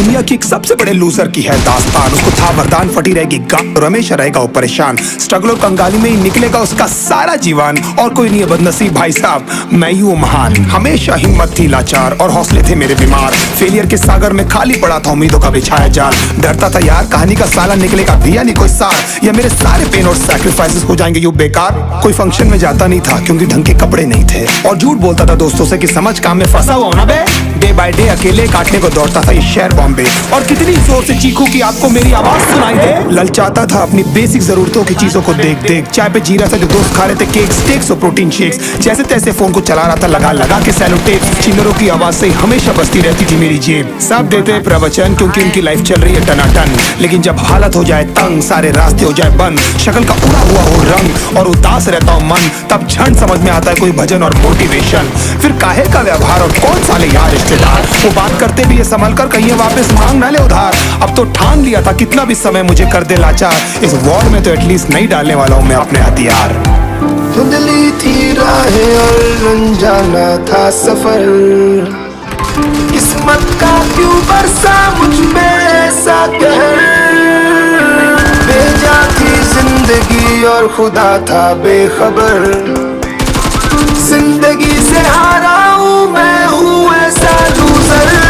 दुनिया की एक सबसे बड़े लूजर की है दास्तान। उसको था वरदान, फटी रहेगी गांव, हमेशा रहेगा वो परेशान। स्ट्रगल और कंगाली में ही निकलेगा उसका सारा जीवन। और कोई नहीं है बदनसीब भाई साहब, मैं ही हूँ महान। हमेशा हिम्मत थी लाचार और हौसले थे मेरे बीमार। फेलियर के सागर में खाली पड़ा था उम्मीदों का बिछाया जाल। डरता था यार कहानी का साला निकलेगा भी या नहीं कोई सार, या मेरे सारे पेन और सैक्रिफाइसेस हो जाएंगे यूं बेकार। कोई फंक्शन में जाता नहीं था क्योंकि ढंग के कपड़े नहीं थे, और झूठ बोलता था दोस्तों से कि समझ काम में फंसा हुआ ना बे। डे बाय डे अकेले काटने को दौड़ता था ये शहर बॉम्बे। और कितनी जोर से चीखूं कि आपको मेरी आवाज सुनाई दे। ललचाता था अपनी बेसिक जरूरतों की चीजों को देख देख। चाय पे जी रहा था जो दोस्त खा रहे थे केक, स्टेक्स और प्रोटीन शेक्स। जैसे तैसे फोन को चला रहा था लगा लगा के सैलो टेप। चिल्लरों की आवाज से हमेशा बजती रहती थी मेरी जेब। सब देते प्रवचन क्योंकि उनकी लाइफ चल रही है टनाटन, लेकिन जब हालत हो जाए तंग, सारे रास्ते हो जाए बंद, शक्ल का उड़ा हुआ हो रंग और उदास रहता हूँ मन, तब क्षण समझ में आता है कोई भजन और मोटिवेशन। फिर काहे का व्यवहार और कौन साले यार रिश्तेदार, वो बात करते भी ये संभल कर कहीं वापस मांग न ले उधार। अब तो ठान लिया था कितना भी समय मुझे कर दे लाचार, इस वॉर में तो एटलीस्ट नहीं डालने वाला हूँ मैं अपने हथियार। धुंधली थी राहें और अनजाना था सफर, किस्मत का क्यों बरसा मुझ पे ऐसा कहर। बेजा थी जिंदगी और खुदा था बेखबर, जिंदगी से हारा हूँ मैं, हूँ ऐसा लूजर।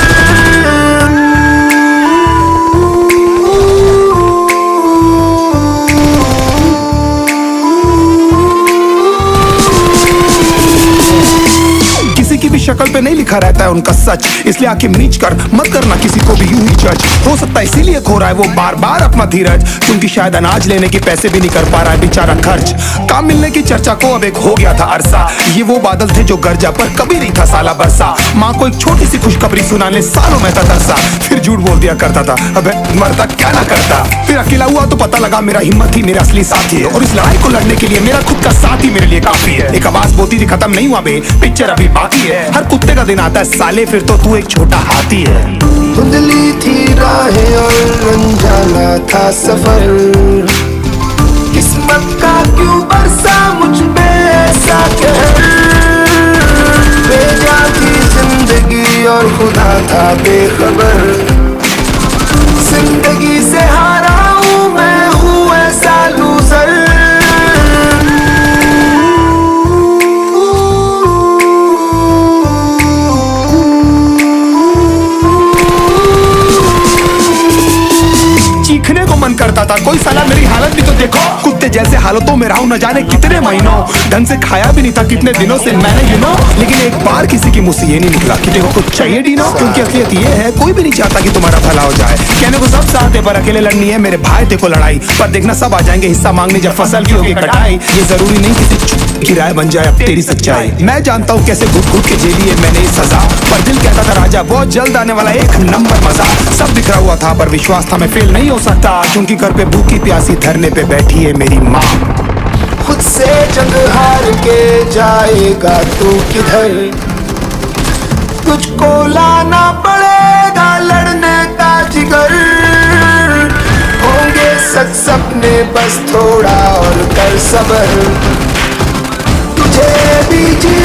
की भी शक्ल पे नहीं लिखा रहता है उनका सच, इसलिए आके नीच कर मत करना किसी को भी यूं ही जज। हो सकता है इसीलिए खो रहा है वो बार बार अपना धीरज, क्योंकि शायद अनाज लेने के पैसे भी नहीं कर पा रहा है बेचारा खर्च। काम मिलने की चर्चा को अब एक हो गया था अरसा, ये वो बादल थे जो गरजा पर कभी नहीं था साला बरसा। माँ को एक छोटी सी खुशखबरी सुनाने सालों में था तरसा, फिर झूठ बोल दिया करता था अबे मरता क्या ना करता। फिर अकेला हुआ तो पता लगा मेरा हिम्मत ही मेरा असली साथी है, और इस लड़ाई को लड़ने के लिए मेरा खुद का साथ ही मेरे लिए काफी है। एक आवाज बोलती थी खत्म नहीं हुआ बे, पिक्चर अभी बाकी है। हर कुत्ते का दिन आता है साले, फिर तो तू एक छोटा हाथी है। धुंधली थी राहें और अनजाना था सफर, किस्मत का क्यों बरसा मुझ पे ऐसा कहर। बेजा थी जिंदगी और खुदा था बेखबर, जिंदगी से हारा हूँ मैं, हूँ ऐसा लूजर। चीखने को मन करता था, कोई साला मेरी हालत भी तो देखो। कुत्ते जैसे हालतों में रहा हूं न जाने कितने महीनों, ढंग से खाया भी नहीं था कितने दिनों से मैंने लेकिन एक बार किसी की मुंह से ये नहीं निकला कि देखो कुछ चाहिए डीनो। क्योंकि असलियत ये है कोई भी नहीं चाहता कि तुम्हारा भला हो जाए। कहने को सब चाहते पर अकेले लड़नी है मेरे भाई देखो लड़ाई, पर देखना सब आ जाएंगे हिस्सा मांगने जब फसल की होगी कटाई। ये जरूरी नहीं किसी की राय बन जाए अब तेरी सच्चाई। मैं जानता हूँ कैसे घुट घुट के झेली है मैंने सजा, पर दिल कहता था राजा बहुत जल्द आने वाला एक नंबर मजा। सब बिखरा हुआ था पर विश्वास था मैं फेल नहीं हो सकता, क्योंकि घर पे भूखी प्यासी धरने पे बैठी है मेरी माँ। खुद से जंग हार के जाएगा तू किधर, तुझको लाना पड़ेगा लड़ने का जिगर। होंगे सच सपने बस थोड़ा और कर सबर, तुझे भी जी